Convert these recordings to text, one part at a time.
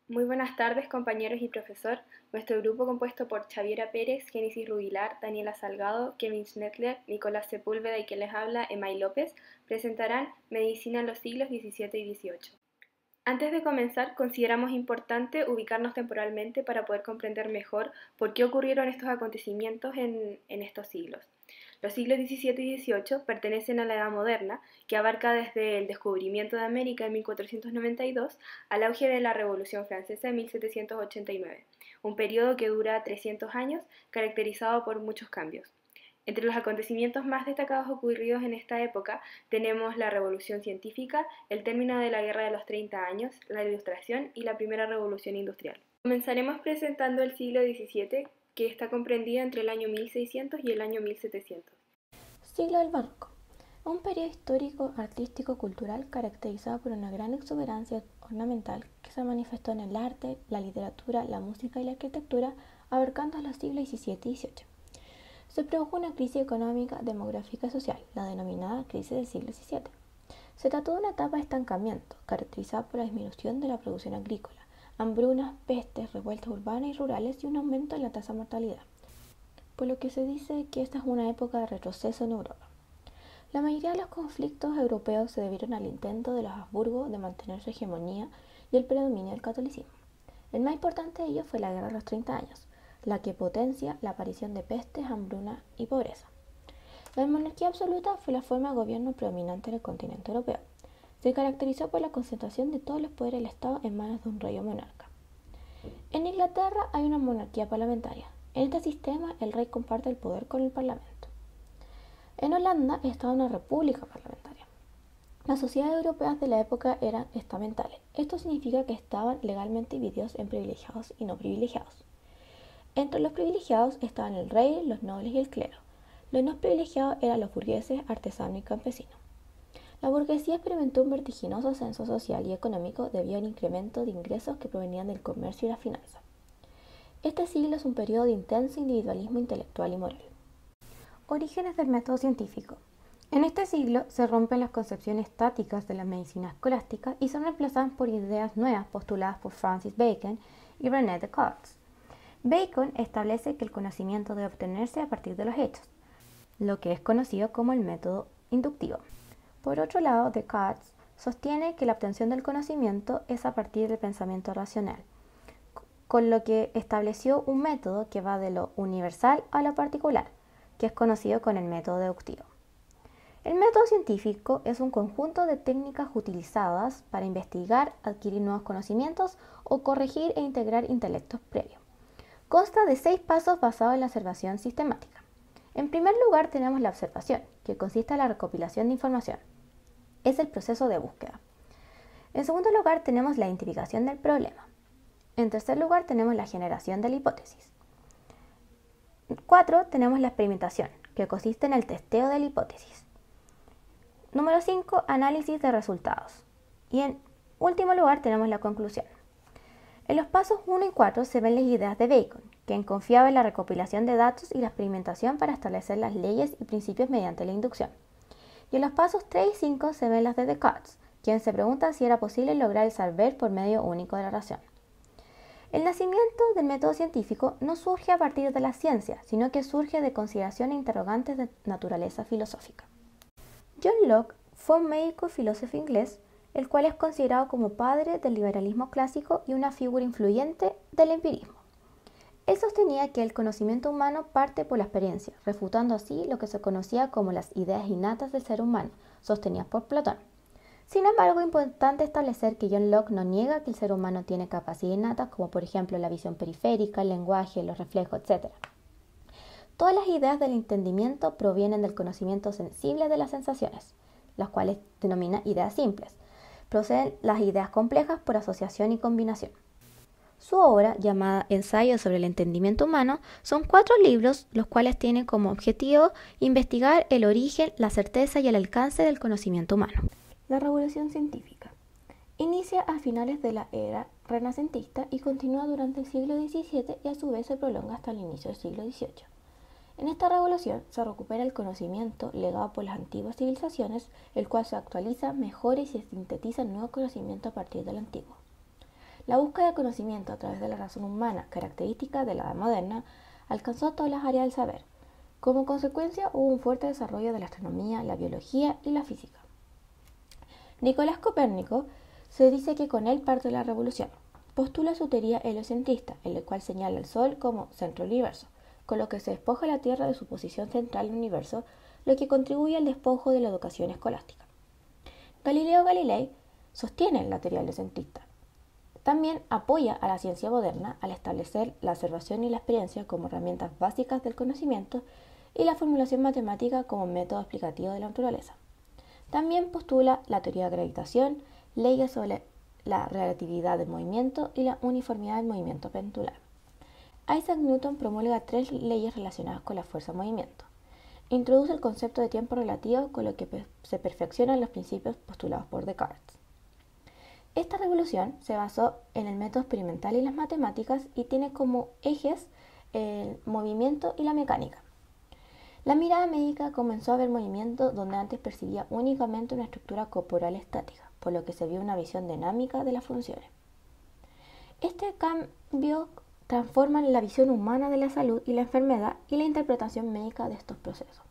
Muy buenas tardes, compañeros y profesor. Nuestro grupo, compuesto por Xaviera Pérez, Génesis Rubilar, Daniela Salgado, Kevin Schnettler, Nicolás Sepúlveda y quien les habla, Emay López, presentarán Medicina en los siglos XVII y XVIII. Antes de comenzar, consideramos importante ubicarnos temporalmente para poder comprender mejor por qué ocurrieron estos acontecimientos en estos siglos. Los siglos XVII y XVIII pertenecen a la Edad Moderna, que abarca desde el descubrimiento de América en 1492 al auge de la Revolución Francesa en 1789, un periodo que dura 300 años, caracterizado por muchos cambios. Entre los acontecimientos más destacados ocurridos en esta época tenemos la Revolución Científica, el término de la Guerra de los 30 años, la Ilustración y la Primera Revolución Industrial. Comenzaremos presentando el siglo XVII, que está comprendido entre el año 1600 y el año 1700. Siglo del Barroco. Un periodo histórico, artístico, cultural caracterizado por una gran exuberancia ornamental que se manifestó en el arte, la literatura, la música y la arquitectura, abarcando los siglos XVII y XVIII. Se produjo una crisis económica, demográfica y social, la denominada crisis del siglo XVII. Se trató de una etapa de estancamiento, caracterizada por la disminución de la producción agrícola, hambrunas, pestes, revueltas urbanas y rurales y un aumento en la tasa de mortalidad, por lo que se dice que esta es una época de retroceso en Europa. La mayoría de los conflictos europeos se debieron al intento de los Habsburgo de mantener su hegemonía y el predominio del catolicismo. El más importante de ellos fue la Guerra de los 30 años, la que potencia la aparición de pestes, hambruna y pobreza. La monarquía absoluta fue la forma de gobierno predominante en el continente europeo. Se caracterizó por la concentración de todos los poderes del Estado en manos de un rey o monarca. En Inglaterra hay una monarquía parlamentaria. En este sistema el rey comparte el poder con el parlamento. En Holanda estaba una república parlamentaria. Las sociedades europeas de la época eran estamentales. Esto significa que estaban legalmente divididos en privilegiados y no privilegiados. Entre los privilegiados estaban el rey, los nobles y el clero. Los no privilegiados eran los burgueses, artesanos y campesinos. La burguesía experimentó un vertiginoso ascenso social y económico debido al incremento de ingresos que provenían del comercio y la finanza. Este siglo es un periodo de intenso individualismo intelectual y moral. Orígenes del método científico. En este siglo se rompen las concepciones estáticas de la medicina escolástica y son reemplazadas por ideas nuevas postuladas por Francis Bacon y René Descartes. Bacon establece que el conocimiento debe obtenerse a partir de los hechos, lo que es conocido como el método inductivo. Por otro lado, Descartes sostiene que la obtención del conocimiento es a partir del pensamiento racional, con lo que estableció un método que va de lo universal a lo particular, que es conocido con el método deductivo. El método científico es un conjunto de técnicas utilizadas para investigar, adquirir nuevos conocimientos o corregir e integrar intelectos previos. Consta de 6 pasos basados en la observación sistemática. En primer lugar tenemos la observación, que consiste en la recopilación de información. Es el proceso de búsqueda. En segundo lugar tenemos la identificación del problema. En tercer lugar tenemos la generación de la hipótesis. 4. Tenemos la experimentación, que consiste en el testeo de la hipótesis. Número 5. Análisis de resultados. Y en último lugar tenemos la conclusión. En los pasos 1 y 4 se ven las ideas de Bacon, quien confiaba en la recopilación de datos y la experimentación para establecer las leyes y principios mediante la inducción. Y en los pasos 3 y 5 se ven las de Descartes, quien se pregunta si era posible lograr el saber por medio único de la razón. El nacimiento del método científico no surge a partir de la ciencia, sino que surge de consideraciones interrogantes de naturaleza filosófica. John Locke fue un médico y filósofo inglés, el cual es considerado como padre del liberalismo clásico y una figura influyente del empirismo. Él sostenía que el conocimiento humano parte por la experiencia, refutando así lo que se conocía como las ideas innatas del ser humano, sostenidas por Platón. Sin embargo, es importante establecer que John Locke no niega que el ser humano tiene capacidades innatas, como por ejemplo la visión periférica, el lenguaje, los reflejos, etc. Todas las ideas del entendimiento provienen del conocimiento sensible de las sensaciones, las cuales denomina ideas simples. Proceden las ideas complejas por asociación y combinación. Su obra, llamada Ensayo sobre el entendimiento humano, son 4 libros, los cuales tienen como objetivo investigar el origen, la certeza y el alcance del conocimiento humano. La revolución científica inicia a finales de la era renacentista y continúa durante el siglo XVII y a su vez se prolonga hasta el inicio del siglo XVIII. En esta revolución se recupera el conocimiento legado por las antiguas civilizaciones, el cual se actualiza, mejora y se sintetiza el nuevo conocimiento a partir del antiguo. La búsqueda del conocimiento a través de la razón humana, característica de la edad moderna, alcanzó todas las áreas del saber. Como consecuencia, hubo un fuerte desarrollo de la astronomía, la biología y la física. Nicolás Copérnico se dice que con él parte la revolución. Postula su teoría heliocentrista, en la cual señala al Sol como centro del universo, con lo que se despoja la Tierra de su posición central en el universo, lo que contribuye al despojo de la educación escolástica. Galileo Galilei sostiene la teoría heliocentrista. También apoya a la ciencia moderna al establecer la observación y la experiencia como herramientas básicas del conocimiento y la formulación matemática como método explicativo de la naturaleza. También postula la teoría de gravitación, leyes sobre la relatividad del movimiento y la uniformidad del movimiento pendular. Isaac Newton promulga 3 leyes relacionadas con la fuerza-movimiento. Introduce el concepto de tiempo relativo, con lo que se perfeccionan los principios postulados por Descartes. Esta revolución se basó en el método experimental y las matemáticas y tiene como ejes el movimiento y la mecánica. La mirada médica comenzó a ver movimiento donde antes percibía únicamente una estructura corporal estática, por lo que se vio una visión dinámica de las funciones. Este cambio transforma la visión humana de la salud y la enfermedad y la interpretación médica de estos procesos.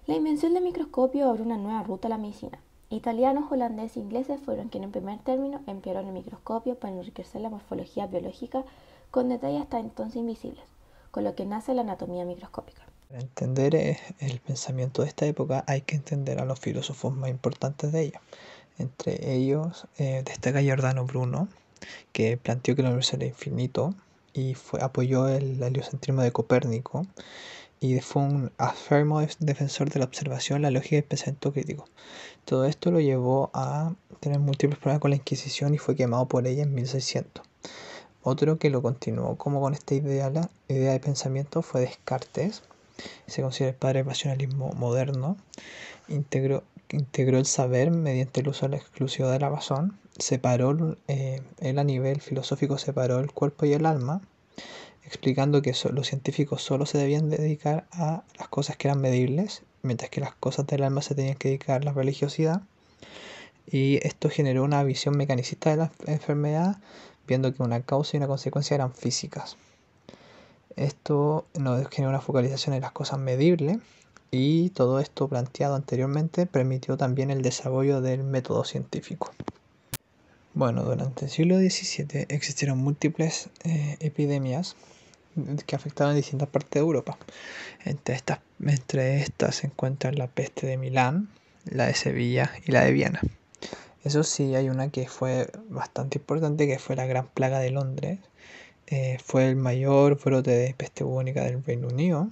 La invención del microscopio abrió una nueva ruta a la medicina. Italianos, holandeses e ingleses fueron quienes en primer término emplearon el microscopio para enriquecer la morfología biológica con detalles hasta entonces invisibles, con lo que nace la anatomía microscópica. Para entender el pensamiento de esta época hay que entender a los filósofos más importantes de ella. Entre ellos destaca Giordano Bruno, que planteó que el universo era infinito y apoyó el heliocentrismo de Copérnico y fue un aférrimo defensor de la observación, la lógica y el pensamiento crítico. Todo esto lo llevó a tener múltiples problemas con la Inquisición y fue quemado por ella en 1600. Otro que lo continuó como con esta idea de pensamiento fue Descartes. Se considera el padre del racionalismo moderno. Integró el saber mediante el uso exclusivo de la razón. Él a nivel filosófico separó el cuerpo y el alma, explicando que los científicos solo se debían dedicar a las cosas que eran medibles, mientras que las cosas del alma se tenían que dedicar a la religiosidad. Y esto generó una visión mecanicista de la enfermedad, viendo que una causa y una consecuencia eran físicas. Esto nos generó una focalización en las cosas medibles y todo esto planteado anteriormente permitió también el desarrollo del método científico. Bueno, durante el siglo XVII existieron múltiples epidemias que afectaban a distintas partes de Europa. Entre estas se encuentran la peste de Milán, la de Sevilla y la de Viena. Eso sí, hay una que fue bastante importante, que fue la Gran Plaga de Londres. Fue el mayor brote de peste bubónica del Reino Unido,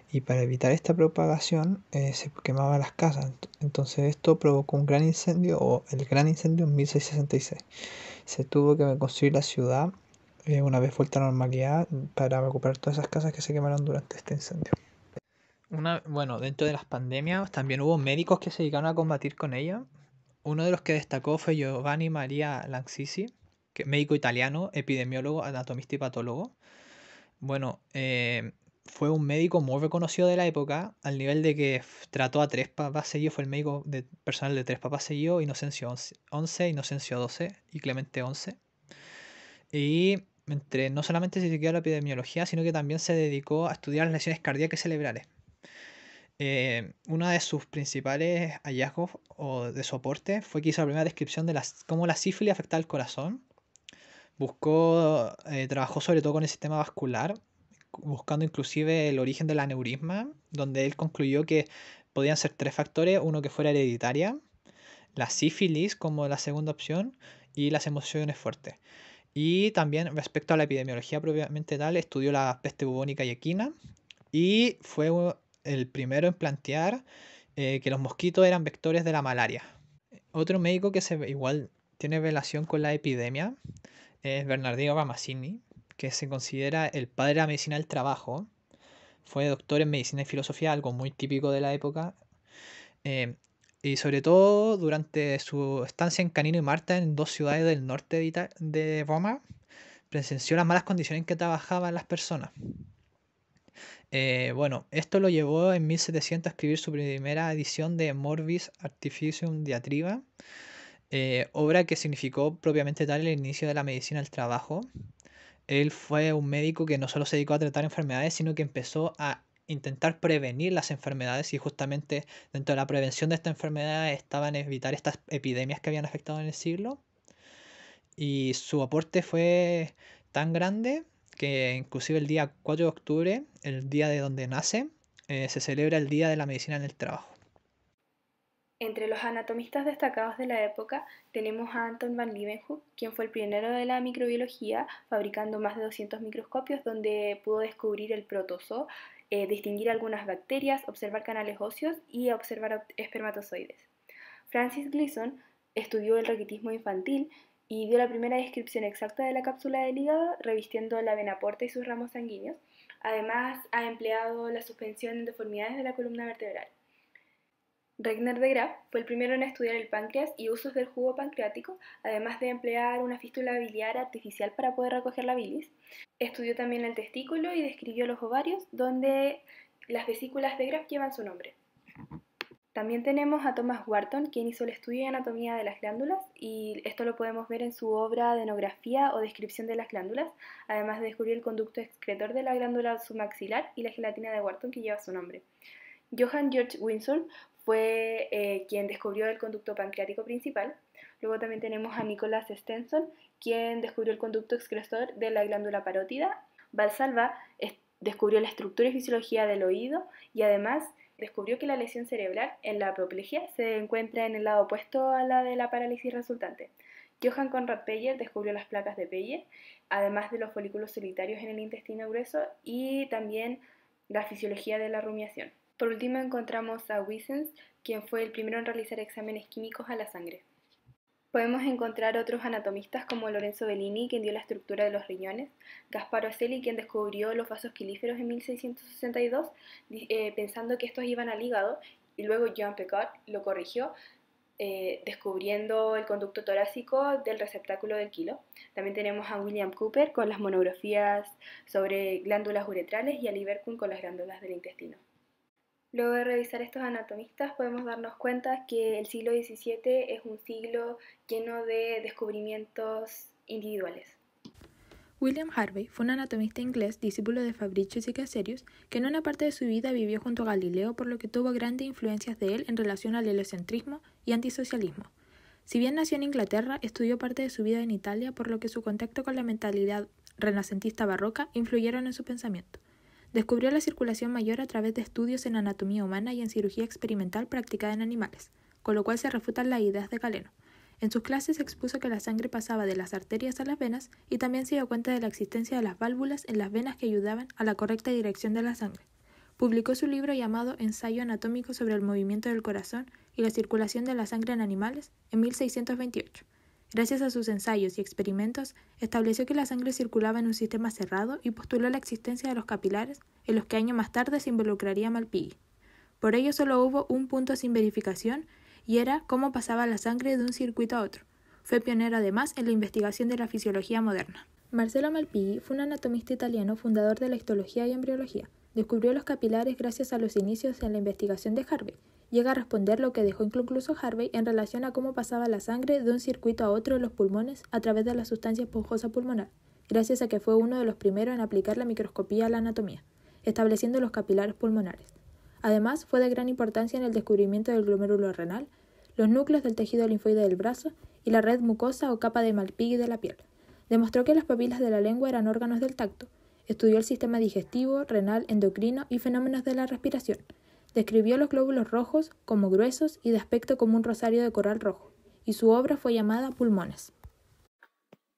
y para evitar esta propagación se quemaban las casas. Entonces esto provocó un gran incendio, o el gran incendio en 1666. Se tuvo que construir la ciudad una vez vuelta a la normalidad para recuperar todas esas casas que se quemaron durante este incendio. Dentro de las pandemias también hubo médicos que se dedicaron a combatir con ella. Uno de los que destacó fue Giovanni Maria Lanzisi, médico italiano, epidemiólogo, anatomista y patólogo. Fue un médico muy reconocido de la época, al nivel de que trató a 3 papas seguidos, fue el médico personal de 3 papas seguidos, Inocencio XI, Inocencio XII y Clemente XI. Y no solamente se dedicó a la epidemiología, sino que también se dedicó a estudiar las lesiones cardíacas cerebrales. Uno de sus principales hallazgos o de soporte fue que hizo la primera descripción de cómo la sífilis afectaba al corazón. Trabajó sobre todo con el sistema vascular, buscando inclusive el origen del aneurisma, donde él concluyó que podían ser 3 factores: uno que fuera hereditaria, la sífilis como la segunda opción y las emociones fuertes. Y también respecto a la epidemiología propiamente tal, estudió la peste bubónica y equina y fue el primero en plantear que los mosquitos eran vectores de la malaria. Otro médico que igual tiene relación con la epidemia es Bernardino Ramazzini, que se considera el padre de la medicina del trabajo. Fue doctor en medicina y filosofía, algo muy típico de la época. Y sobre todo durante su estancia en Canino y Marta, en 2 ciudades del norte de Roma, presenció las malas condiciones en que trabajaban las personas. Esto lo llevó en 1700 a escribir su primera edición de Morbis Artificium Diatriba, obra que significó propiamente tal el inicio de la medicina del trabajo. Él fue un médico que no solo se dedicó a tratar enfermedades, sino que empezó a intentar prevenir las enfermedades, y justamente dentro de la prevención de estas enfermedades estaban evitar estas epidemias que habían afectado en el siglo. Y su aporte fue tan grande que inclusive el día 4 de octubre, el día de donde nace, se celebra el Día de la Medicina en el Trabajo. Entre los anatomistas destacados de la época tenemos a Anton van Leeuwenhoek, quien fue el pionero de la microbiología, fabricando más de 200 microscopios donde pudo descubrir el protozoo, distinguir algunas bacterias, observar canales óseos y observar espermatozoides. Francis Gleason estudió el raquitismo infantil y dio la primera descripción exacta de la cápsula del hígado, revistiendo la vena porta y sus ramos sanguíneos. Además, ha empleado la suspensión en deformidades de la columna vertebral. Regner de Graaf fue el primero en estudiar el páncreas y usos del jugo pancreático, además de emplear una fístula biliar artificial para poder recoger la bilis. Estudió también el testículo y describió los ovarios, donde las vesículas de Graaf llevan su nombre. También tenemos a Thomas Wharton, quien hizo el estudio de anatomía de las glándulas, y esto lo podemos ver en su obra de etnografía o descripción de las glándulas, además de descubrir el conducto excretor de la glándula submaxilar y la gelatina de Wharton, que lleva su nombre. Johann Georg Windsor fue quien descubrió el conducto pancreático principal. Luego también tenemos a Nicholas Stenson, quien descubrió el conducto excretor de la glándula parótida. Valsalva descubrió la estructura y fisiología del oído y además descubrió que la lesión cerebral en la apoplejía se encuentra en el lado opuesto a la de la parálisis resultante. Johann Conrad Peyer descubrió las placas de Peyer, además de los folículos solitarios en el intestino grueso y también la fisiología de la rumiación. Por último encontramos a Wissens, quien fue el primero en realizar exámenes químicos a la sangre. Podemos encontrar otros anatomistas como Lorenzo Bellini, quien dio la estructura de los riñones, Gasparo Aceli, quien descubrió los vasos quilíferos en 1662, pensando que estos iban al hígado, y luego Jean Picard lo corrigió, descubriendo el conducto torácico del receptáculo del quilo. También tenemos a William Cooper con las monografías sobre glándulas uretrales y a Lieberkühn con las glándulas del intestino. Luego de revisar estos anatomistas podemos darnos cuenta que el siglo XVII es un siglo lleno de descubrimientos individuales. William Harvey fue un anatomista inglés, discípulo de Fabricius y Caesarius, que en una parte de su vida vivió junto a Galileo, por lo que tuvo grandes influencias de él en relación al heliocentrismo y antisocialismo. Si bien nació en Inglaterra, estudió parte de su vida en Italia, por lo que su contacto con la mentalidad renacentista barroca influyeron en su pensamiento. Descubrió la circulación mayor a través de estudios en anatomía humana y en cirugía experimental practicada en animales, con lo cual se refutan las ideas de Galeno. En sus clases expuso que la sangre pasaba de las arterias a las venas y también se dio cuenta de la existencia de las válvulas en las venas que ayudaban a la correcta dirección de la sangre. Publicó su libro llamado Ensayo anatómico sobre el movimiento del corazón y la circulación de la sangre en animales en 1628. Gracias a sus ensayos y experimentos, estableció que la sangre circulaba en un sistema cerrado y postuló la existencia de los capilares, en los que años más tarde se involucraría Malpighi. Por ello solo hubo un punto sin verificación, y era cómo pasaba la sangre de un circuito a otro. Fue pionero además en la investigación de la fisiología moderna. Marcello Malpighi fue un anatomista italiano fundador de la histología y embriología. Descubrió los capilares gracias a los inicios en la investigación de Harvey. Llega a responder lo que dejó inconcluso Harvey en relación a cómo pasaba la sangre de un circuito a otro en los pulmones a través de la sustancia esponjosa pulmonar, gracias a que fue uno de los primeros en aplicar la microscopía a la anatomía, estableciendo los capilares pulmonares. Además, fue de gran importancia en el descubrimiento del glomérulo renal, los núcleos del tejido linfoide del brazo y la red mucosa o capa de Malpighi de la piel. Demostró que las papilas de la lengua eran órganos del tacto. Estudió el sistema digestivo, renal, endocrino y fenómenos de la respiración. Describió los glóbulos rojos como gruesos y de aspecto como un rosario de coral rojo, y su obra fue llamada Pulmones.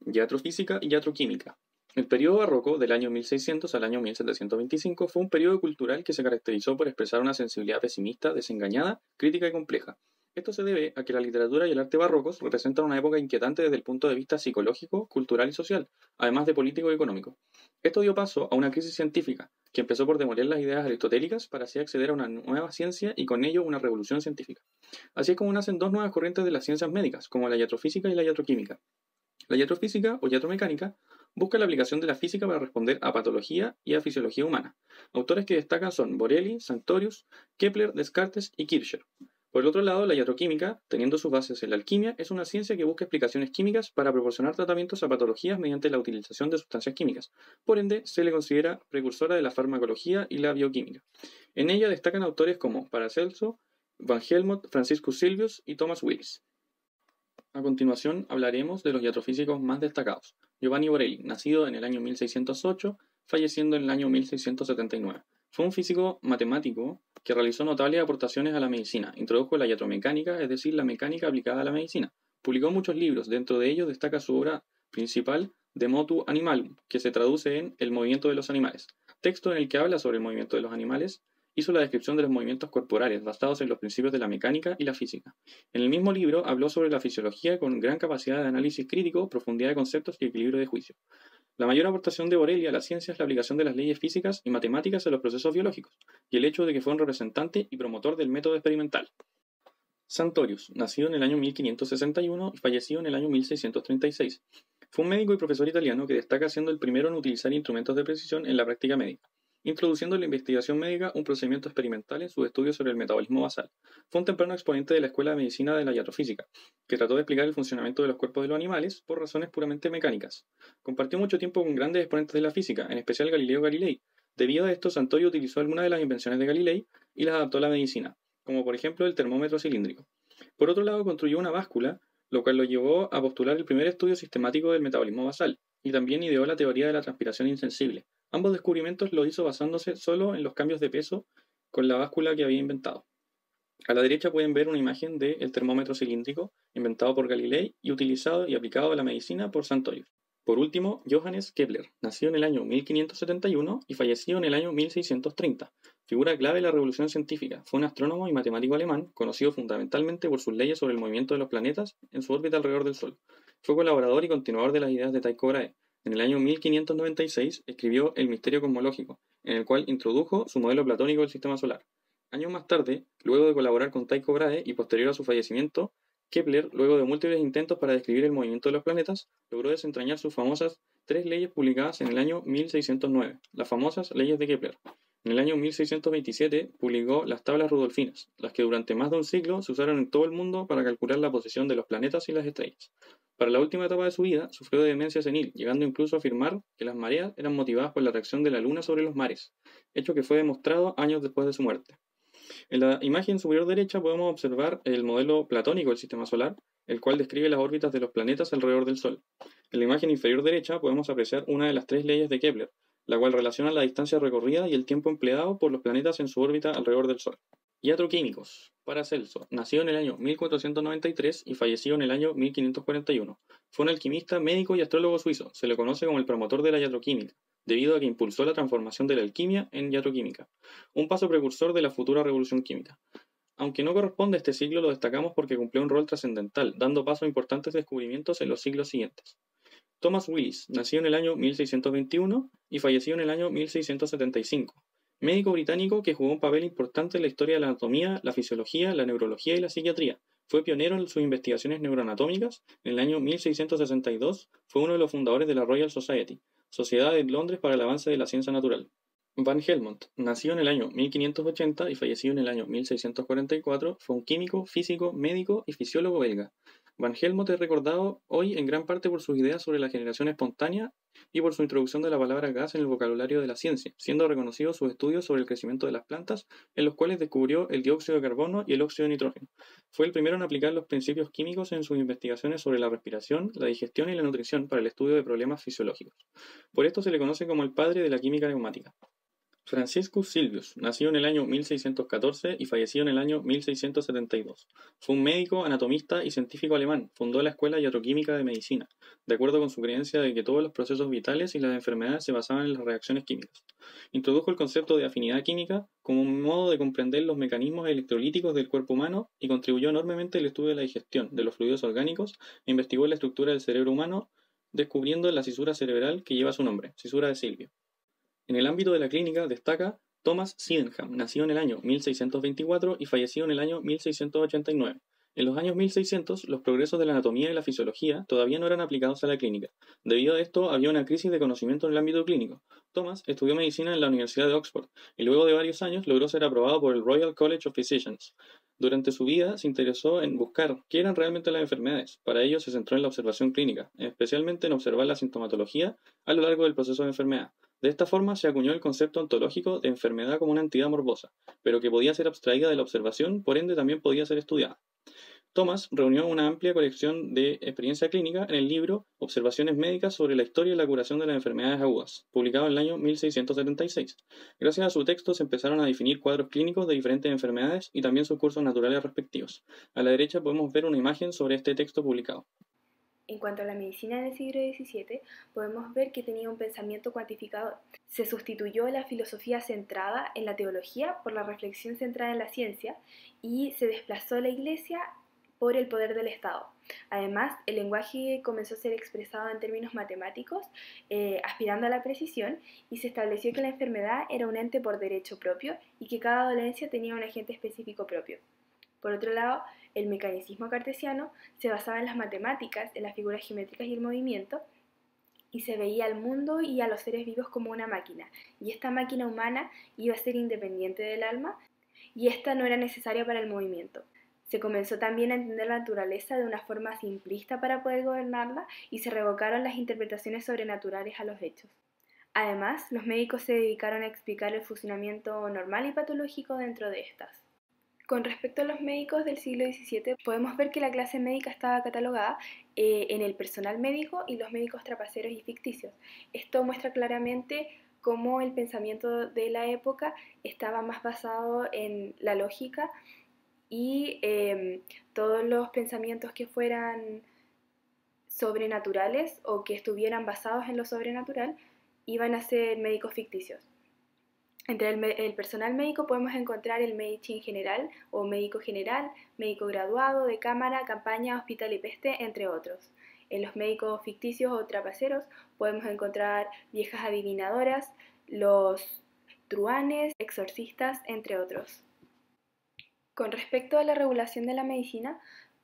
Iatrofísica y iatroquímica. El periodo barroco, del año 1600 al año 1725, fue un periodo cultural que se caracterizó por expresar una sensibilidad pesimista, desengañada, crítica y compleja. Esto se debe a que la literatura y el arte barrocos representan una época inquietante desde el punto de vista psicológico, cultural y social, además de político y económico. Esto dio paso a una crisis científica, que empezó por demoler las ideas aristotélicas para así acceder a una nueva ciencia y con ello una revolución científica. Así es como nacen dos nuevas corrientes de las ciencias médicas, como la iatrofísica y la iatroquímica. La iatrofísica o iatromecánica busca la aplicación de la física para responder a patología y a fisiología humana. Autores que destacan son Borelli, Sanctorius, Kepler, Descartes y Kircher. Por el otro lado, la iatroquímica, teniendo sus bases en la alquimia, es una ciencia que busca explicaciones químicas para proporcionar tratamientos a patologías mediante la utilización de sustancias químicas. Por ende, se le considera precursora de la farmacología y la bioquímica. En ella destacan autores como Paracelso, Van Helmont, Franciscus Silvius y Thomas Willis. A continuación hablaremos de los iatrofísicos más destacados. Giovanni Borelli, nacido en el año 1608, falleciendo en el año 1679. Fue un físico matemático que realizó notables aportaciones a la medicina. Introdujo la iatromecánica, es decir, la mecánica aplicada a la medicina. Publicó muchos libros, dentro de ellos destaca su obra principal De Motu Animalum, que se traduce en El movimiento de los animales, texto en el que habla sobre el movimiento de los animales. Hizo la descripción de los movimientos corporales basados en los principios de la mecánica y la física. En el mismo libro habló sobre la fisiología con gran capacidad de análisis crítico, profundidad de conceptos y equilibrio de juicio. La mayor aportación de Borelli a la ciencia es la aplicación de las leyes físicas y matemáticas a los procesos biológicos, y el hecho de que fue un representante y promotor del método experimental. Santorius, nacido en el año 1561 y fallecido en el año 1636. Fue un médico y profesor italiano que destaca siendo el primero en utilizar instrumentos de precisión en la práctica médica, introduciendo en la investigación médica un procedimiento experimental en sus estudios sobre el metabolismo basal. Fue un temprano exponente de la Escuela de Medicina de la Iatrofísica, que trató de explicar el funcionamiento de los cuerpos de los animales por razones puramente mecánicas. Compartió mucho tiempo con grandes exponentes de la física, en especial Galileo Galilei. Debido a esto, Santorio utilizó algunas de las invenciones de Galilei y las adaptó a la medicina, como por ejemplo el termómetro cilíndrico. Por otro lado, construyó una báscula, lo cual lo llevó a postular el primer estudio sistemático del metabolismo basal, y también ideó la teoría de la transpiración insensible. Ambos descubrimientos lo hizo basándose solo en los cambios de peso con la báscula que había inventado. A la derecha pueden ver una imagen del termómetro cilíndrico, inventado por Galilei y utilizado y aplicado a la medicina por Santorius. Por último, Johannes Kepler, nacido en el año 1571 y fallecido en el año 1630. Figura clave de la revolución científica, fue un astrónomo y matemático alemán, conocido fundamentalmente por sus leyes sobre el movimiento de los planetas en su órbita alrededor del Sol. Fue colaborador y continuador de las ideas de Tycho Brahe. En el año 1596 escribió El misterio cosmológico, en el cual introdujo su modelo platónico del sistema solar. Años más tarde, luego de colaborar con Tycho Brahe y posterior a su fallecimiento, Kepler, luego de múltiples intentos para describir el movimiento de los planetas, logró desentrañar sus famosas tres leyes publicadas en el año 1609, las famosas leyes de Kepler. En el año 1627 publicó las tablas rudolfinas, las que durante más de un siglo se usaron en todo el mundo para calcular la posición de los planetas y las estrellas. Para la última etapa de su vida, sufrió de demencia senil, llegando incluso a afirmar que las mareas eran motivadas por la atracción de la Luna sobre los mares, hecho que fue demostrado años después de su muerte. En la imagen superior derecha podemos observar el modelo platónico del sistema solar, el cual describe las órbitas de los planetas alrededor del Sol. En la imagen inferior derecha podemos apreciar una de las tres leyes de Kepler, la cual relaciona la distancia recorrida y el tiempo empleado por los planetas en su órbita alrededor del Sol. Iatroquímicos. Paracelso, nacido en el año 1493 y fallecido en el año 1541. Fue un alquimista, médico y astrólogo suizo. Se le conoce como el promotor de la iatroquímica, debido a que impulsó la transformación de la alquimia en iatroquímica, un paso precursor de la futura revolución química. Aunque no corresponde a este siglo, lo destacamos porque cumplió un rol trascendental, dando paso a importantes descubrimientos en los siglos siguientes. Thomas Willis, nacido en el año 1621 y fallecido en el año 1675. Médico británico que jugó un papel importante en la historia de la anatomía, la fisiología, la neurología y la psiquiatría. Fue pionero en sus investigaciones neuroanatómicas. En el año 1662 fue uno de los fundadores de la Royal Society, Sociedad de Londres para el Avance de la Ciencia Natural. Van Helmont, nacido en el año 1580 y fallecido en el año 1644, fue un químico, físico, médico y fisiólogo belga. Van Helmont es recordado hoy en gran parte por sus ideas sobre la generación espontánea y por su introducción de la palabra gas en el vocabulario de la ciencia, siendo reconocidos sus estudios sobre el crecimiento de las plantas, en los cuales descubrió el dióxido de carbono y el óxido de nitrógeno. Fue el primero en aplicar los principios químicos en sus investigaciones sobre la respiración, la digestión y la nutrición para el estudio de problemas fisiológicos. Por esto se le conoce como el padre de la química neumática. Franciscus Silvius, nacido en el año 1614 y fallecido en el año 1672. Fue un médico, anatomista y científico alemán. Fundó la Escuela Iatroquímica de Medicina, de acuerdo con su creencia de que todos los procesos vitales y las enfermedades se basaban en las reacciones químicas. Introdujo el concepto de afinidad química como un modo de comprender los mecanismos electrolíticos del cuerpo humano y contribuyó enormemente al estudio de la digestión de los fluidos orgánicos e investigó la estructura del cerebro humano, descubriendo la cisura cerebral que lleva su nombre, cisura de Silvio. En el ámbito de la clínica destaca Thomas Sydenham, nacido en el año 1624 y fallecido en el año 1689. En los años 1600, los progresos de la anatomía y la fisiología todavía no eran aplicados a la clínica. Debido a esto, había una crisis de conocimiento en el ámbito clínico. Thomas estudió medicina en la Universidad de Oxford y luego de varios años logró ser aprobado por el Royal College of Physicians. Durante su vida se interesó en buscar qué eran realmente las enfermedades. Para ello se centró en la observación clínica, especialmente en observar la sintomatología a lo largo del proceso de enfermedad. De esta forma se acuñó el concepto ontológico de enfermedad como una entidad morbosa, pero que podía ser abstraída de la observación, por ende también podía ser estudiada. Thomas reunió una amplia colección de experiencia clínica en el libro Observaciones médicas sobre la historia y la curación de las enfermedades agudas, publicado en el año 1676. Gracias a su texto se empezaron a definir cuadros clínicos de diferentes enfermedades y también sus cursos naturales respectivos. A la derecha podemos ver una imagen sobre este texto publicado. En cuanto a la medicina en el siglo XVII, podemos ver que tenía un pensamiento cuantificador. Se sustituyó la filosofía centrada en la teología por la reflexión centrada en la ciencia y se desplazó la Iglesia por el poder del Estado. Además, el lenguaje comenzó a ser expresado en términos matemáticos, aspirando a la precisión, y se estableció que la enfermedad era un ente por derecho propio y que cada dolencia tenía un agente específico propio. Por otro lado, el mecanicismo cartesiano se basaba en las matemáticas, en las figuras geométricas y el movimiento, y se veía al mundo y a los seres vivos como una máquina, y esta máquina humana iba a ser independiente del alma, y esta no era necesaria para el movimiento. Se comenzó también a entender la naturaleza de una forma simplista para poder gobernarla y se revocaron las interpretaciones sobrenaturales a los hechos. Además, los médicos se dedicaron a explicar el funcionamiento normal y patológico dentro de estas. Con respecto a los médicos del siglo XVII, podemos ver que la clase médica estaba catalogada en el personal médico y los médicos trapaceros y ficticios. Esto muestra claramente cómo el pensamiento de la época estaba más basado en la lógica y todos los pensamientos que fueran sobrenaturales o que estuvieran basados en lo sobrenatural iban a ser médicos ficticios. Entre el personal médico podemos encontrar el Medicin general o médico general, médico graduado, de cámara, campaña, hospital y peste, entre otros. En los médicos ficticios o trapaceros podemos encontrar viejas adivinadoras, los truhanes, exorcistas, entre otros. Con respecto a la regulación de la medicina,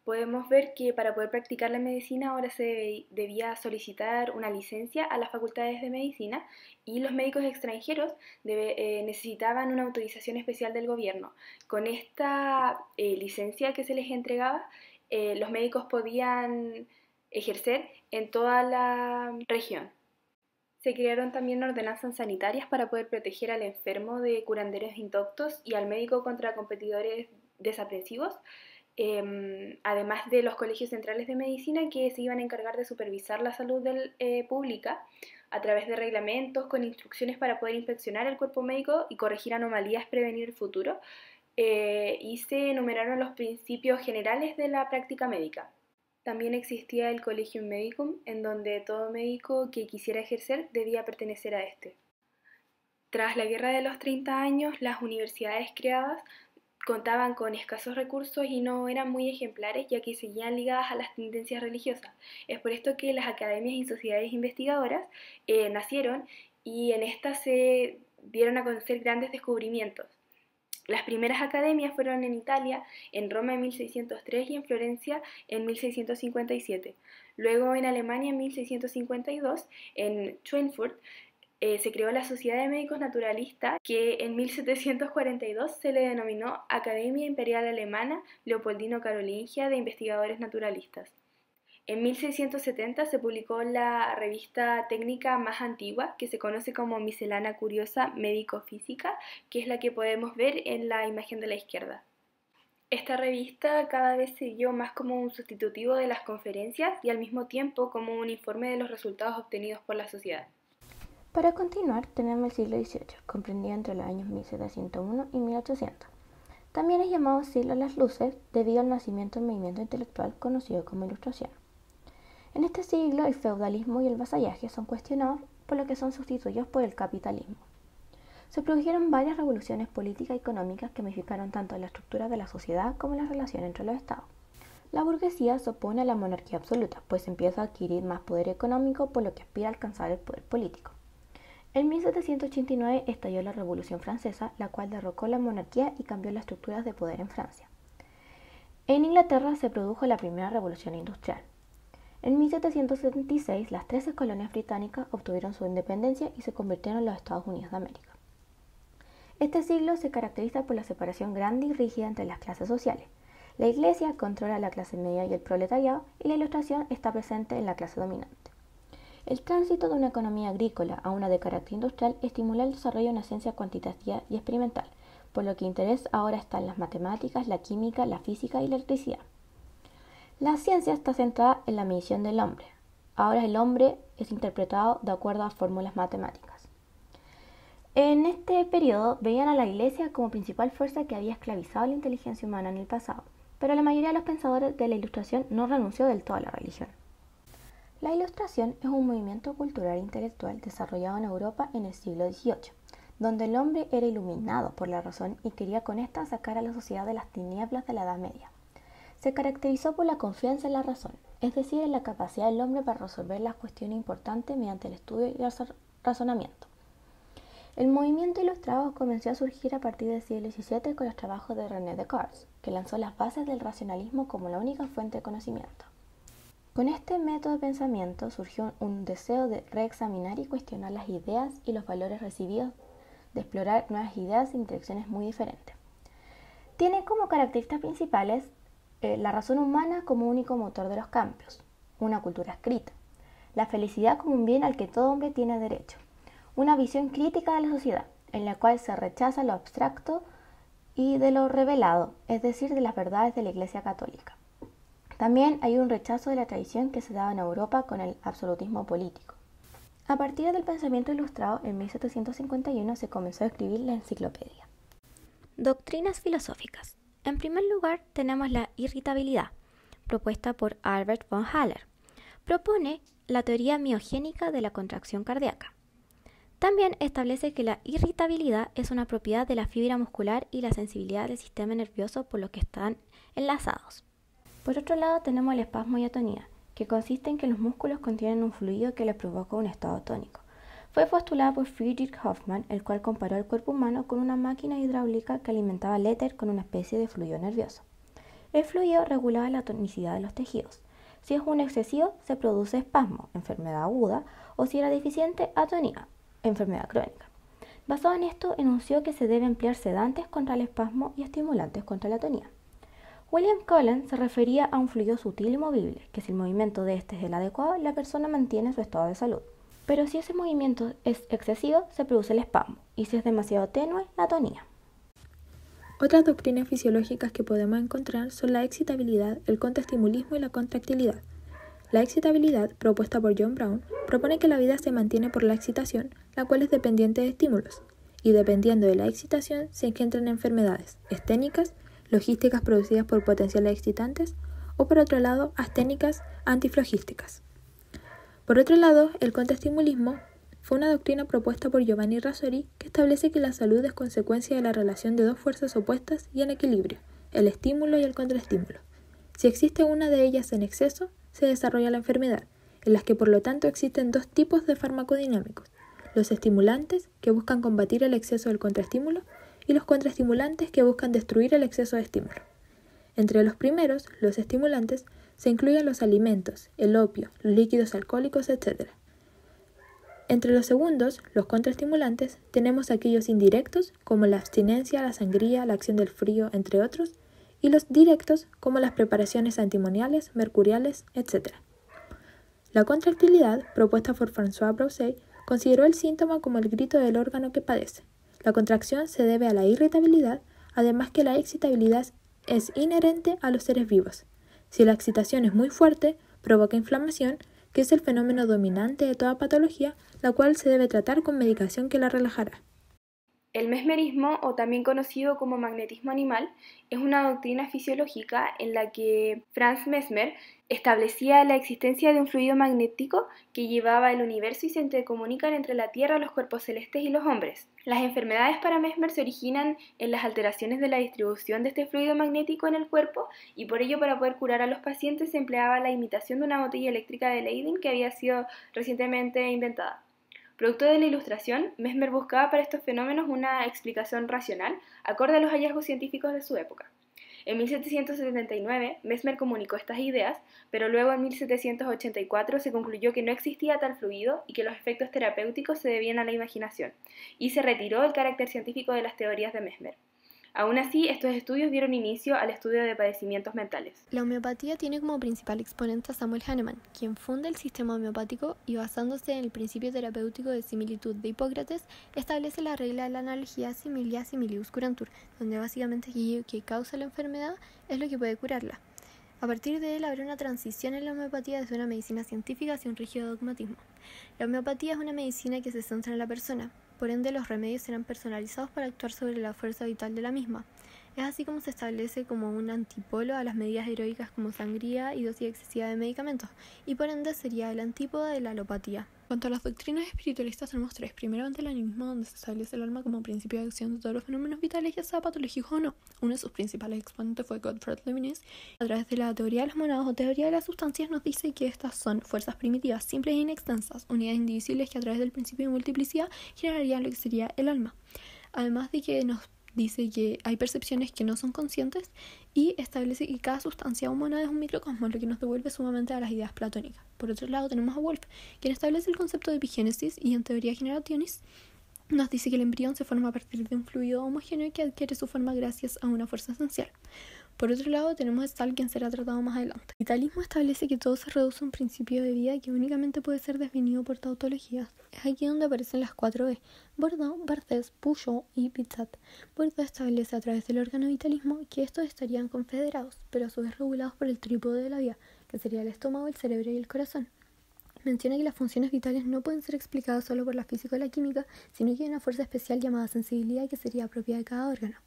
podemos ver que para poder practicar la medicina ahora se debía solicitar una licencia a las facultades de medicina y los médicos extranjeros necesitaban una autorización especial del gobierno. Con esta licencia que se les entregaba, los médicos podían ejercer en toda la región. Se crearon también ordenanzas sanitarias para poder proteger al enfermo de curanderos indoctos y al médico contra competidores desaprensivos, además de los colegios centrales de medicina que se iban a encargar de supervisar la salud pública a través de reglamentos con instrucciones para poder inspeccionar el cuerpo médico y corregir anomalías, prevenir el futuro, y se enumeraron los principios generales de la práctica médica. También existía el Collegium Medicum, en donde todo médico que quisiera ejercer debía pertenecer a este. Tras la Guerra de los 30 años, las universidades creadas contaban con escasos recursos y no eran muy ejemplares, ya que seguían ligadas a las tendencias religiosas. Es por esto que las academias y sociedades investigadoras nacieron y en estas se dieron a conocer grandes descubrimientos. Las primeras academias fueron en Italia, en Roma en 1603 y en Florencia en 1657. Luego en Alemania en 1652, en Schweinfurt, se creó la Sociedad de Médicos Naturalistas, que en 1742 se le denominó Academia Imperial Alemana Leopoldino Carolingia de Investigadores Naturalistas. En 1670 se publicó la revista técnica más antigua, que se conoce como Miscelánea Curiosa Médico-Física, que es la que podemos ver en la imagen de la izquierda. Esta revista cada vez se vio más como un sustitutivo de las conferencias y al mismo tiempo como un informe de los resultados obtenidos por la sociedad. Para continuar, tenemos el siglo XVIII, comprendido entre los años 1701 y 1800. También es llamado siglo de las luces debido al nacimiento del movimiento intelectual conocido como Ilustración. En este siglo, el feudalismo y el vasallaje son cuestionados, por lo que son sustituidos por el capitalismo. Se produjeron varias revoluciones políticas y económicas que modificaron tanto la estructura de la sociedad como la relación entre los estados. La burguesía se opone a la monarquía absoluta, pues empieza a adquirir más poder económico, por lo que aspira a alcanzar el poder político. En 1789 estalló la Revolución Francesa, la cual derrocó la monarquía y cambió las estructuras de poder en Francia. En Inglaterra se produjo la primera revolución industrial. En 1776, las 13 colonias británicas obtuvieron su independencia y se convirtieron en los Estados Unidos de América. Este siglo se caracteriza por la separación grande y rígida entre las clases sociales. La Iglesia controla la clase media y el proletariado, y la Ilustración está presente en la clase dominante. El tránsito de una economía agrícola a una de carácter industrial estimuló el desarrollo de una ciencia cuantitativa y experimental, por lo que interés ahora está en las matemáticas, la química, la física y la electricidad. La ciencia está centrada en la medición del hombre. Ahora el hombre es interpretado de acuerdo a fórmulas matemáticas. En este periodo veían a la Iglesia como principal fuerza que había esclavizado la inteligencia humana en el pasado, pero la mayoría de los pensadores de la Ilustración no renunció del todo a la religión. La Ilustración es un movimiento cultural e intelectual desarrollado en Europa en el siglo XVIII, donde el hombre era iluminado por la razón y quería con esta sacar a la sociedad de las tinieblas de la Edad Media. Se caracterizó por la confianza en la razón, es decir, en la capacidad del hombre para resolver las cuestiones importantes mediante el estudio y el razonamiento. El movimiento ilustrado comenzó a surgir a partir del siglo XVII con los trabajos de René Descartes, que lanzó las bases del racionalismo como la única fuente de conocimiento. Con este método de pensamiento surgió un deseo de reexaminar y cuestionar las ideas y los valores recibidos, de explorar nuevas ideas y direcciones muy diferentes. Tiene como características principales la razón humana como único motor de los cambios, una cultura escrita, la felicidad como un bien al que todo hombre tiene derecho, una visión crítica de la sociedad, en la cual se rechaza lo abstracto y de lo revelado, es decir, de las verdades de la Iglesia Católica. También hay un rechazo de la tradición que se daba en Europa con el absolutismo político. A partir del pensamiento ilustrado, en 1751 se comenzó a escribir la enciclopedia. Doctrinas filosóficas. En primer lugar, tenemos la irritabilidad, propuesta por Albert von Haller. Propone la teoría miogénica de la contracción cardíaca. También establece que la irritabilidad es una propiedad de la fibra muscular y la sensibilidad del sistema nervioso por los que están enlazados. Por otro lado, tenemos el espasmo y atonía, que consiste en que los músculos contienen un fluido que les provoca un estado tónico. Fue postulada por Friedrich Hoffmann, el cual comparó el cuerpo humano con una máquina hidráulica que alimentaba el éter con una especie de fluido nervioso. El fluido regulaba la tonicidad de los tejidos. Si es un excesivo, se produce espasmo, enfermedad aguda, o si era deficiente, atonía, enfermedad crónica. Basado en esto, enunció que se debe emplear sedantes contra el espasmo y estimulantes contra la atonía. William Cullen se refería a un fluido sutil y movible, que si el movimiento de este es el adecuado, la persona mantiene su estado de salud. Pero si ese movimiento es excesivo, se produce el espasmo, y si es demasiado tenue, la atonía. Otras doctrinas fisiológicas que podemos encontrar son la excitabilidad, el contraestimulismo y la contractilidad. La excitabilidad, propuesta por John Brown, propone que la vida se mantiene por la excitación, la cual es dependiente de estímulos, y dependiendo de la excitación se engendran enfermedades esténicas, logísticas producidas por potenciales excitantes, o por otro lado, asténicas antiflogísticas. Por otro lado, el contraestimulismo fue una doctrina propuesta por Giovanni Rasori que establece que la salud es consecuencia de la relación de dos fuerzas opuestas y en equilibrio, el estímulo y el contraestímulo. Si existe una de ellas en exceso, se desarrolla la enfermedad, en las que por lo tanto existen dos tipos de farmacodinámicos, los estimulantes, que buscan combatir el exceso del contraestímulo, y los contraestimulantes, que buscan destruir el exceso de estímulo. Entre los primeros, los estimulantes, se incluyen los alimentos, el opio, los líquidos alcohólicos, etc. Entre los segundos, los contraestimulantes, tenemos aquellos indirectos, como la abstinencia, la sangría, la acción del frío, entre otros, y los directos, como las preparaciones antimoniales, mercuriales, etc. La contractilidad, propuesta por François Broussais, consideró el síntoma como el grito del órgano que padece. La contracción se debe a la irritabilidad, además que la excitabilidad es inherente a los seres vivos. Si la excitación es muy fuerte, provoca inflamación, que es el fenómeno dominante de toda patología, la cual se debe tratar con medicación que la relajará. El mesmerismo, o también conocido como magnetismo animal, es una doctrina fisiológica en la que Franz Mesmer establecía la existencia de un fluido magnético que llevaba el universo y se intercomunican entre la Tierra, los cuerpos celestes y los hombres. Las enfermedades para Mesmer se originan en las alteraciones de la distribución de este fluido magnético en el cuerpo, y por ello, para poder curar a los pacientes, se empleaba la imitación de una botella eléctrica de Leyden que había sido recientemente inventada. Producto de la Ilustración, Mesmer buscaba para estos fenómenos una explicación racional, acorde a los hallazgos científicos de su época. En 1779, Mesmer comunicó estas ideas, pero luego en 1784 se concluyó que no existía tal fluido y que los efectos terapéuticos se debían a la imaginación, y se retiró el carácter científico de las teorías de Mesmer. Aún así, estos estudios dieron inicio al estudio de padecimientos mentales. La homeopatía tiene como principal exponente a Samuel Hahnemann, quien funda el sistema homeopático y basándose en el principio terapéutico de similitud de Hipócrates, establece la regla de la analogía similia similius curantur, donde básicamente aquello que causa la enfermedad es lo que puede curarla. A partir de él habrá una transición en la homeopatía desde una medicina científica hacia un rígido dogmatismo. La homeopatía es una medicina que se centra en la persona, por ende los remedios serán personalizados para actuar sobre la fuerza vital de la misma. Es así como se establece como un antipolo a las medidas heroicas como sangría y dosis excesiva de medicamentos, y por ende sería el antípoda de la alopatía. Cuanto a las doctrinas espiritualistas tenemos tres. Primeramente el animismo, donde se establece el alma como principio de acción de todos los fenómenos vitales, ya sea patológicos o no. Uno de sus principales exponentes fue Gottfried Leibniz. A través de la teoría de las monadas o teoría de las sustancias nos dice que estas son fuerzas primitivas, simples e inextensas, unidades indivisibles que a través del principio de multiplicidad generarían lo que sería el alma. Además de que nos dice que hay percepciones que no son conscientes y establece que cada sustancia o monada es un microcosmos, lo que nos devuelve sumamente a las ideas platónicas. Por otro lado tenemos a Wolff, quien establece el concepto de epigénesis y en teoría generationis nos dice que el embrión se forma a partir de un fluido homogéneo que adquiere su forma gracias a una fuerza esencial. Por otro lado tenemos a Stahl, quien será tratado más adelante. El vitalismo establece que todo se reduce a un principio de vida que únicamente puede ser definido por tautologías. Es aquí donde aparecen las 4 B: Bourdieu, Barthes, Peugeot y Pizzat. Bourdieu establece a través del órgano vitalismo que estos estarían confederados, pero a su vez regulados por el trípode de la vida, que sería el estómago, el cerebro y el corazón. Menciona que las funciones vitales no pueden ser explicadas solo por la física o la química, sino que hay una fuerza especial llamada sensibilidad que sería propia de cada órgano.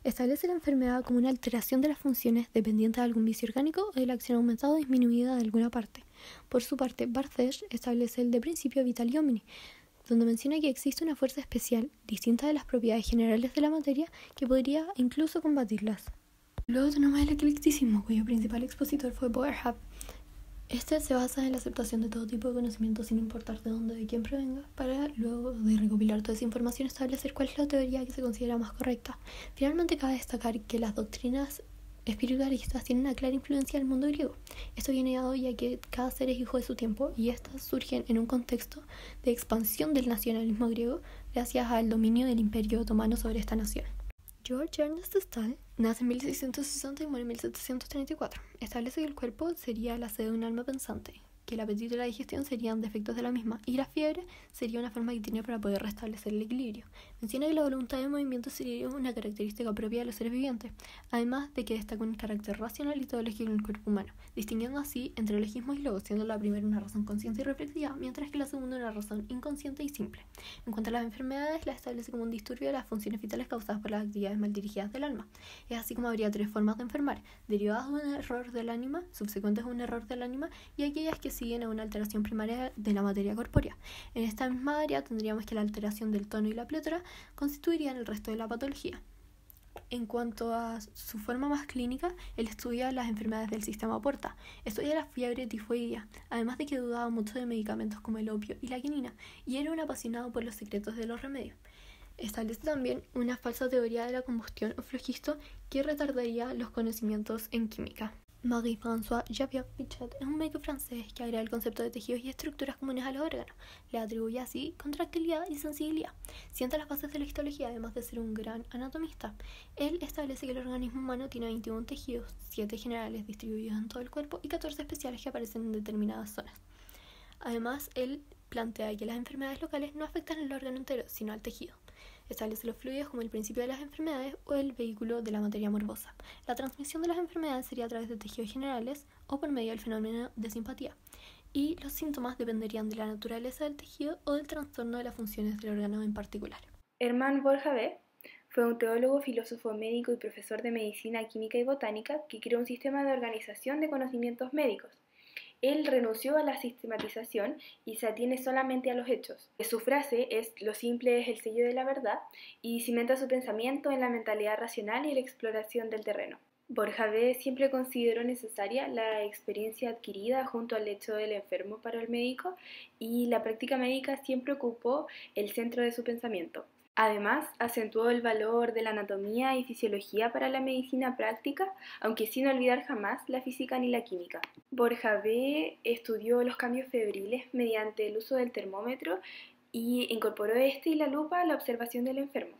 Establece la enfermedad como una alteración de las funciones dependiente de algún vicio orgánico o de la acción aumentada o disminuida de alguna parte. Por su parte, Barthes establece el de principio vitali homini, donde menciona que existe una fuerza especial, distinta de las propiedades generales de la materia, que podría incluso combatirlas. Luego tenemos el eclecticismo, cuyo principal expositor fue Boerhaave. Este se basa en la aceptación de todo tipo de conocimiento sin importar de dónde o de quién provenga, para luego de recopilar toda esa información establecer cuál es la teoría que se considera más correcta. Finalmente cabe destacar que las doctrinas espiritualistas tienen una clara influencia del mundo griego. Esto viene dado ya que cada ser es hijo de su tiempo y estas surgen en un contexto de expansión del nacionalismo griego gracias al dominio del Imperio Otomano sobre esta nación. George Ernest Stahl nace en 1660 y muere en 1734. Establece que el cuerpo sería la sede de un alma pensante, que el apetito y la digestión serían defectos de la misma, y la fiebre sería una forma que tiene para poder restablecer el equilibrio. Menciona que la voluntad de movimiento sería una característica propia de los seres vivientes, además de que destaca un carácter racional y teológico en el cuerpo humano, distinguiendo así entre logismos y logos, siendo la primera una razón consciente y reflexiva, mientras que la segunda una razón inconsciente y simple. En cuanto a las enfermedades, las establece como un disturbio de las funciones vitales causadas por las actividades mal dirigidas del alma. Es así como habría 3 formas de enfermar: derivadas de un error del ánima, subsecuentes a un error del ánima, y aquellas que siguen a una alteración primaria de la materia corpórea. En esta misma área tendríamos que la alteración del tono y la pletora constituirían el resto de la patología. En cuanto a su forma más clínica, él estudia las enfermedades del sistema porta, estudia la fiebre tifoidea, además de que dudaba mucho de medicamentos como el opio y la quinina, y era un apasionado por los secretos de los remedios. Establece también una falsa teoría de la combustión o flogisto que retardaría los conocimientos en química. Marie-François Javier-Pichet es un médico francés que agrega el concepto de tejidos y estructuras comunes a los órganos. Le atribuye así contractilidad y sensibilidad. Sienta las bases de la histología, además de ser un gran anatomista. Él establece que el organismo humano tiene 21 tejidos, 7 generales distribuidos en todo el cuerpo y 14 especiales que aparecen en determinadas zonas. Además, él plantea que las enfermedades locales no afectan al órgano entero, sino al tejido. Establece los fluidos como el principio de las enfermedades o el vehículo de la materia morbosa. La transmisión de las enfermedades sería a través de tejidos generales o por medio del fenómeno de simpatía. Y los síntomas dependerían de la naturaleza del tejido o del trastorno de las funciones del órgano en particular. Hermann Boerhaave fue un teólogo, filósofo, médico y profesor de medicina, química y botánica que creó un sistema de organización de conocimientos médicos. Él renunció a la sistematización y se atiene solamente a los hechos. Su frase es «lo simple es el sello de la verdad» y cimenta su pensamiento en la mentalidad racional y la exploración del terreno. Boerhaave siempre consideró necesaria la experiencia adquirida junto al hecho del enfermo para el médico y la práctica médica siempre ocupó el centro de su pensamiento. Además, acentuó el valor de la anatomía y fisiología para la medicina práctica, aunque sin olvidar jamás la física ni la química. Borja B. estudió los cambios febriles mediante el uso del termómetro y incorporó este y la lupa a la observación del enfermo.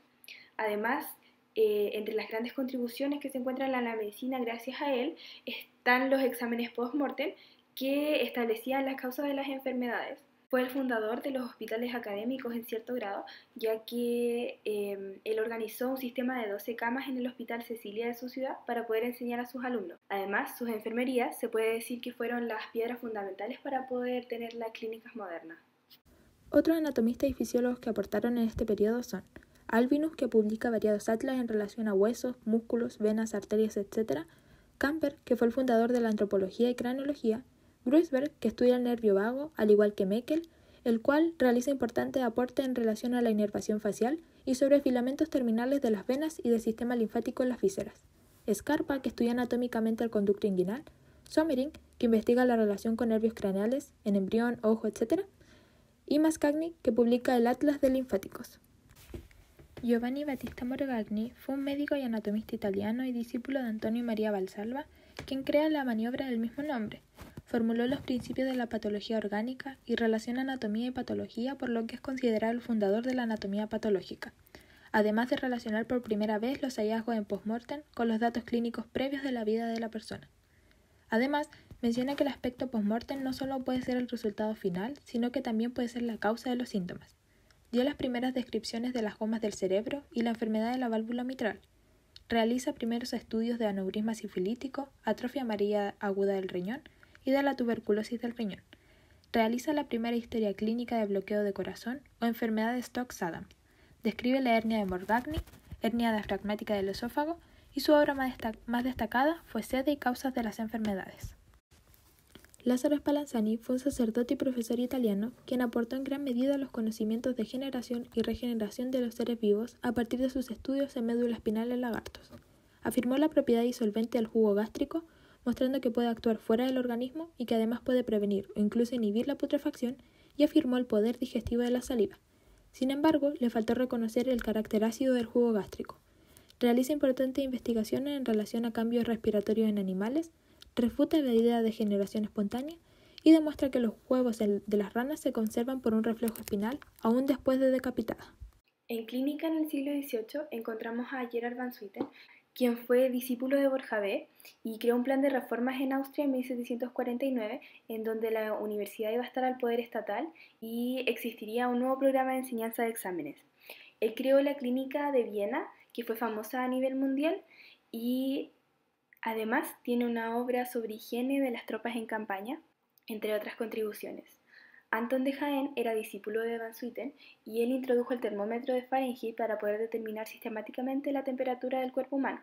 Además, entre las grandes contribuciones que se encuentran en la medicina gracias a él están los exámenes post-mortem que establecían las causas de las enfermedades. Fue el fundador de los hospitales académicos en cierto grado, ya que él organizó un sistema de 12 camas en el Hospital Cecilia de su ciudad para poder enseñar a sus alumnos. Además, sus enfermerías se puede decir que fueron las piedras fundamentales para poder tener las clínicas modernas. Otros anatomistas y fisiólogos que aportaron en este periodo son Albinus, que publica variados atlas en relación a huesos, músculos, venas, arterias, etc. Camper, que fue el fundador de la antropología y craneología. Gruisberg, que estudia el nervio vago, al igual que Meckel, el cual realiza importantes aportes en relación a la inervación facial y sobre filamentos terminales de las venas y del sistema linfático en las vísceras. Scarpa, que estudia anatómicamente el conducto inguinal. Sommering, que investiga la relación con nervios craneales en embrión, ojo, etc. Y Mascagni, que publica el Atlas de Linfáticos. Giovanni Battista Morgagni fue un médico y anatomista italiano y discípulo de Antonio María Valsalva, quien crea la maniobra del mismo nombre. Formuló los principios de la patología orgánica y relaciona anatomía y patología, por lo que es considerado el fundador de la anatomía patológica, además de relacionar por primera vez los hallazgos en postmortem con los datos clínicos previos de la vida de la persona. Además, menciona que el aspecto postmortem no solo puede ser el resultado final, sino que también puede ser la causa de los síntomas. Dio las primeras descripciones de las gomas del cerebro y la enfermedad de la válvula mitral. Realiza primeros estudios de aneurisma sifilítico, atrofia amarilla aguda del riñón y de la tuberculosis del riñón. Realiza la primera historia clínica de bloqueo de corazón o enfermedad de Stokes-Adams. Describe la hernia de Morgagni, hernia diafragmática del esófago, y su obra más destacada fue Sede y causas de las enfermedades. Lázaro Spallanzani fue un sacerdote y profesor italiano quien aportó en gran medida los conocimientos de generación y regeneración de los seres vivos a partir de sus estudios en médula espinal en lagartos. Afirmó la propiedad disolvente del jugo gástrico, mostrando que puede actuar fuera del organismo y que además puede prevenir o incluso inhibir la putrefacción, y afirmó el poder digestivo de la saliva. Sin embargo, le faltó reconocer el carácter ácido del jugo gástrico. Realiza importantes investigaciones en relación a cambios respiratorios en animales, refuta la idea de generación espontánea y demuestra que los huevos de las ranas se conservan por un reflejo espinal aún después de decapitada. En clínica en el siglo XVIII encontramos a Gerard van Swieten, quien fue discípulo de Borja B. y creó un plan de reformas en Austria en 1749, en donde la universidad iba a estar al poder estatal y existiría un nuevo programa de enseñanza de exámenes. Él creó la clínica de Viena, que fue famosa a nivel mundial, y además tiene una obra sobre higiene de las tropas en campaña, entre otras contribuciones. Anton de Jaén era discípulo de van Swieten y él introdujo el termómetro de Fahrenheit para poder determinar sistemáticamente la temperatura del cuerpo humano.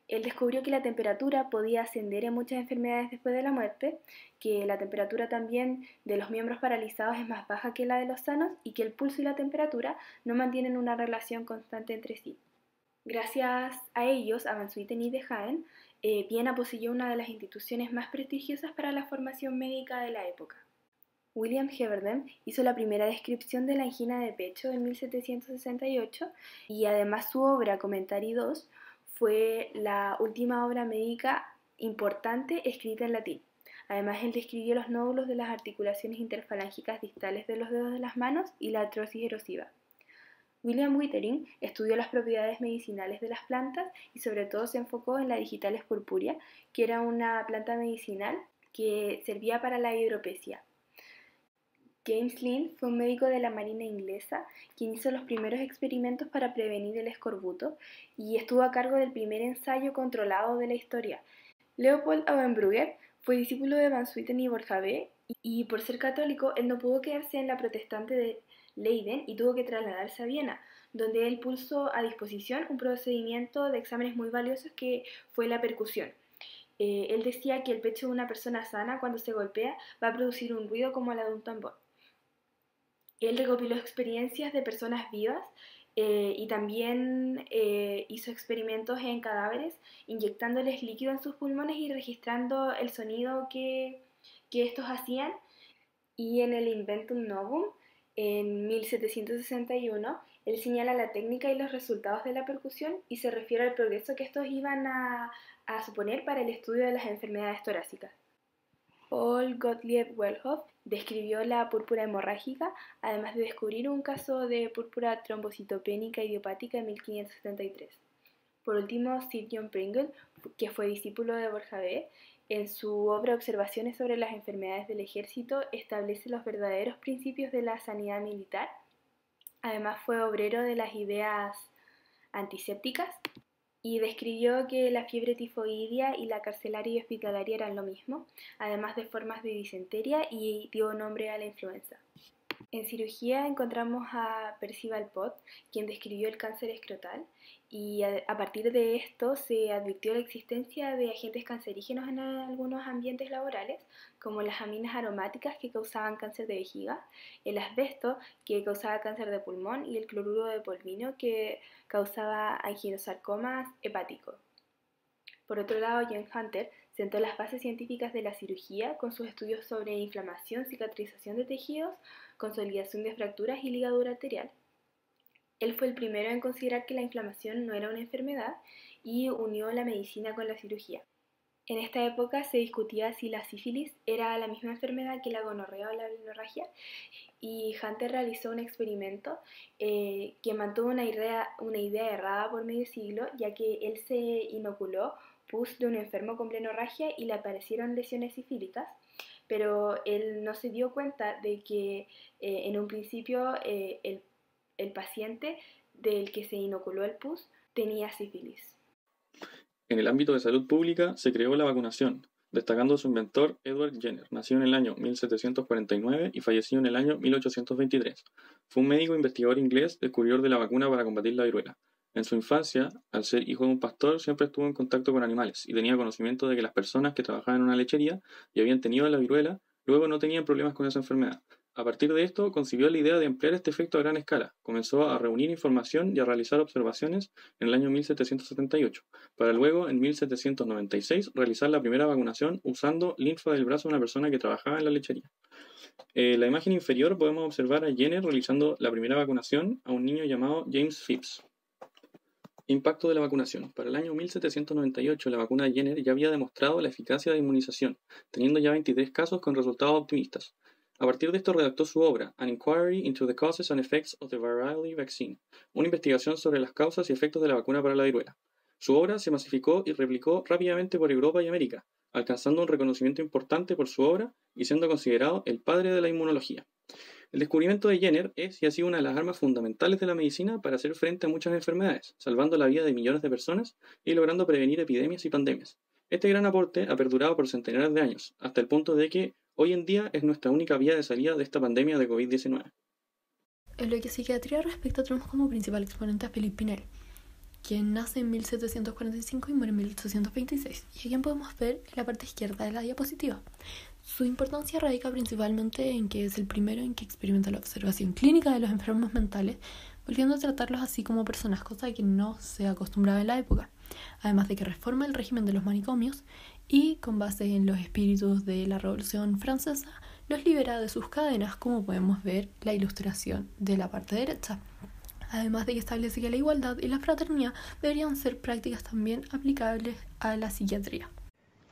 Él descubrió que la temperatura podía ascender en muchas enfermedades después de la muerte, que la temperatura también de los miembros paralizados es más baja que la de los sanos y que el pulso y la temperatura no mantienen una relación constante entre sí. Gracias a ellos, a van Swieten y de Jaén, Viena poseyó una de las instituciones más prestigiosas para la formación médica de la época. William Heberden hizo la primera descripción de la angina de pecho en 1768 y además su obra Commentari II fue la última obra médica importante escrita en latín. Además, él describió los nódulos de las articulaciones interfalángicas distales de los dedos de las manos y la artrosis erosiva. William Withering estudió las propiedades medicinales de las plantas y sobre todo se enfocó en la Digitalis purpurea, que era una planta medicinal que servía para la hidropesia. James Lind fue un médico de la Marina inglesa quien hizo los primeros experimentos para prevenir el escorbuto y estuvo a cargo del primer ensayo controlado de la historia. Leopold Auenbrugger fue discípulo de van Swieten y Borja B. y por ser católico él no pudo quedarse en la protestante de Leiden y tuvo que trasladarse a Viena, donde él puso a disposición un procedimiento de exámenes muy valiosos que fue la percusión. Él decía que el pecho de una persona sana cuando se golpea va a producir un ruido como la de un tambor. Él recopiló experiencias de personas vivas y también hizo experimentos en cadáveres, inyectándoles líquido en sus pulmones y registrando el sonido que estos hacían. Y en el Inventum Novum En 1761, él señala la técnica y los resultados de la percusión y se refiere al progreso que estos iban a suponer para el estudio de las enfermedades torácicas. Paul Gottlieb Wellhoff describió la púrpura hemorrágica, además de descubrir un caso de púrpura trombocitopénica idiopática en 1573. Por último, Sir John Pringle, que fue discípulo de Borja B., en su obra Observaciones sobre las enfermedades del ejército, establece los verdaderos principios de la sanidad militar. Además fue obrero de las ideas antisépticas y describió que la fiebre tifoidea y la carcelaria y hospitalaria eran lo mismo, además de formas de disentería, y dio nombre a la influenza. En cirugía encontramos a Percival Pott, quien describió el cáncer escrotal, y a partir de esto se advirtió la existencia de agentes cancerígenos en algunos ambientes laborales, como las aminas aromáticas que causaban cáncer de vejiga, el asbesto que causaba cáncer de pulmón y el cloruro de polvino que causaba angiosarcoma hepático. Por otro lado, John Hunter sentó las bases científicas de la cirugía con sus estudios sobre inflamación, cicatrización de tejidos, consolidación de fracturas y ligadura arterial. Él fue el primero en considerar que la inflamación no era una enfermedad y unió la medicina con la cirugía. En esta época se discutía si la sífilis era la misma enfermedad que la gonorrea o la hemorragia, y Hunter realizó un experimento que mantuvo una idea errada por medio siglo, ya que él se inoculó pus de un enfermo con plenorragia y le aparecieron lesiones sifílicas, pero él no se dio cuenta de que en un principio el paciente del que se inoculó el pus tenía sífilis. En el ámbito de salud pública se creó la vacunación, destacando su inventor Edward Jenner, nacido en el año 1749 y falleció en el año 1823. Fue un médico investigador inglés descubridor de la vacuna para combatir la viruela. En su infancia, al ser hijo de un pastor, siempre estuvo en contacto con animales y tenía conocimiento de que las personas que trabajaban en una lechería y habían tenido la viruela, luego no tenían problemas con esa enfermedad. A partir de esto, concibió la idea de emplear este efecto a gran escala. Comenzó a reunir información y a realizar observaciones en el año 1778, para luego, en 1796, realizar la primera vacunación usando linfa del brazo de una persona que trabajaba en la lechería. En la imagen inferior podemos observar a Jenner realizando la primera vacunación a un niño llamado James Phipps. Impacto de la vacunación. Para el año 1798, la vacuna de Jenner ya había demostrado la eficacia de inmunización, teniendo ya 23 casos con resultados optimistas. A partir de esto redactó su obra, An Inquiry into the Causes and Effects of the Variola Vaccine, una investigación sobre las causas y efectos de la vacuna para la viruela. Su obra se masificó y replicó rápidamente por Europa y América, alcanzando un reconocimiento importante por su obra y siendo considerado el padre de la inmunología. El descubrimiento de Jenner es y ha sido una de las armas fundamentales de la medicina para hacer frente a muchas enfermedades, salvando la vida de millones de personas y logrando prevenir epidemias y pandemias. Este gran aporte ha perdurado por centenares de años, hasta el punto de que hoy en día es nuestra única vía de salida de esta pandemia de COVID-19. En lo que a psiquiatría respecta, tenemos como principal exponente a Philippe Pinel, quien nace en 1745 y muere en 1826, y a quien podemos ver en la parte izquierda de la diapositiva. Su importancia radica principalmente en que es el primero en que experimenta la observación clínica de los enfermos mentales, volviendo a tratarlos así como personas, cosa que no se acostumbraba en la época, además de que reforma el régimen de los manicomios y, con base en los espíritus de la Revolución Francesa, los libera de sus cadenas, como podemos ver la ilustración de la parte derecha. Además de que establece que la igualdad y la fraternidad deberían ser prácticas también aplicables a la psiquiatría.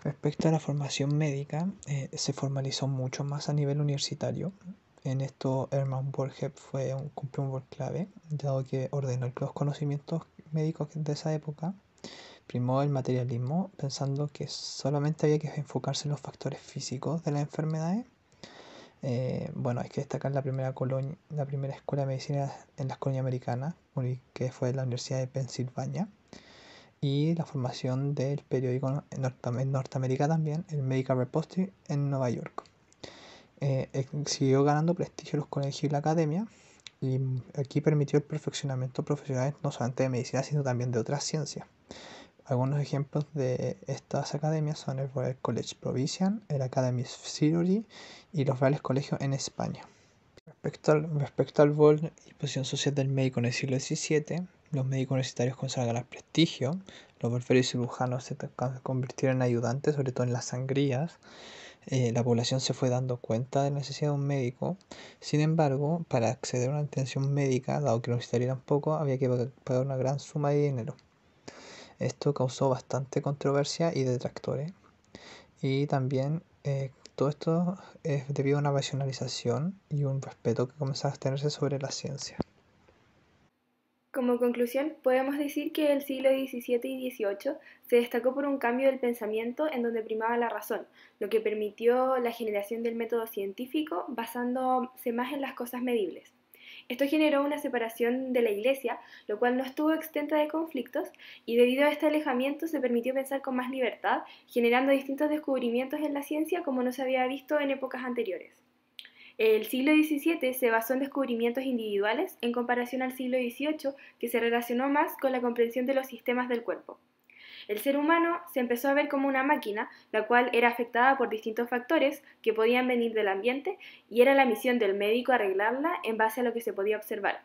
Respecto a la formación médica, se formalizó mucho más a nivel universitario. En esto Hermann Boerhaave cumplió un rol clave, dado que ordenó los conocimientos médicos de esa época. Primó el materialismo, pensando que solamente había que enfocarse en los factores físicos de las enfermedades. Hay que destacar la primera escuela de medicina en las colonias americanas, que fue la Universidad de Pensilvania, y la formación del periódico en Norteamérica también, el Medical Repository en Nueva York. Siguió ganando prestigio en los colegios y la academia, y aquí permitió el perfeccionamiento profesional no solamente de medicina, sino también de otras ciencias. Algunos ejemplos de estas academias son el Royal College Provincial, el Academy of Surgery y los Reales Colegios en España. Respecto al rol y posición social del médico en el siglo XVII, los médicos universitarios comenzaron a ganar prestigio, los barberos y cirujanos se convirtieron en ayudantes, sobre todo en las sangrías, la población se fue dando cuenta de la necesidad de un médico. Sin embargo, para acceder a una atención médica, dado que no necesitaría tampoco, había que pagar una gran suma de dinero. Esto causó bastante controversia y detractores. Y también todo esto es debido a una racionalización y un respeto que comenzaba a tenerse sobre la ciencia. Como conclusión, podemos decir que el siglo XVII y XVIII se destacó por un cambio del pensamiento en donde primaba la razón, lo que permitió la generación del método científico basándose más en las cosas medibles. Esto generó una separación de la Iglesia, lo cual no estuvo exenta de conflictos, y debido a este alejamiento se permitió pensar con más libertad, generando distintos descubrimientos en la ciencia como no se había visto en épocas anteriores. El siglo XVII se basó en descubrimientos individuales en comparación al siglo XVIII, que se relacionó más con la comprensión de los sistemas del cuerpo. El ser humano se empezó a ver como una máquina, la cual era afectada por distintos factores que podían venir del ambiente, y era la misión del médico arreglarla en base a lo que se podía observar.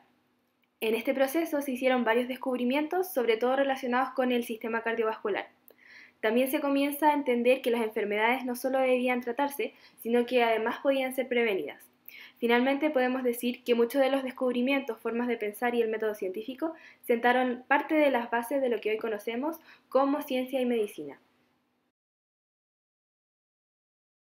En este proceso se hicieron varios descubrimientos, sobre todo relacionados con el sistema cardiovascular. También se comienza a entender que las enfermedades no solo debían tratarse, sino que además podían ser prevenidas. Finalmente podemos decir que muchos de los descubrimientos, formas de pensar y el método científico sentaron parte de las bases de lo que hoy conocemos como ciencia y medicina.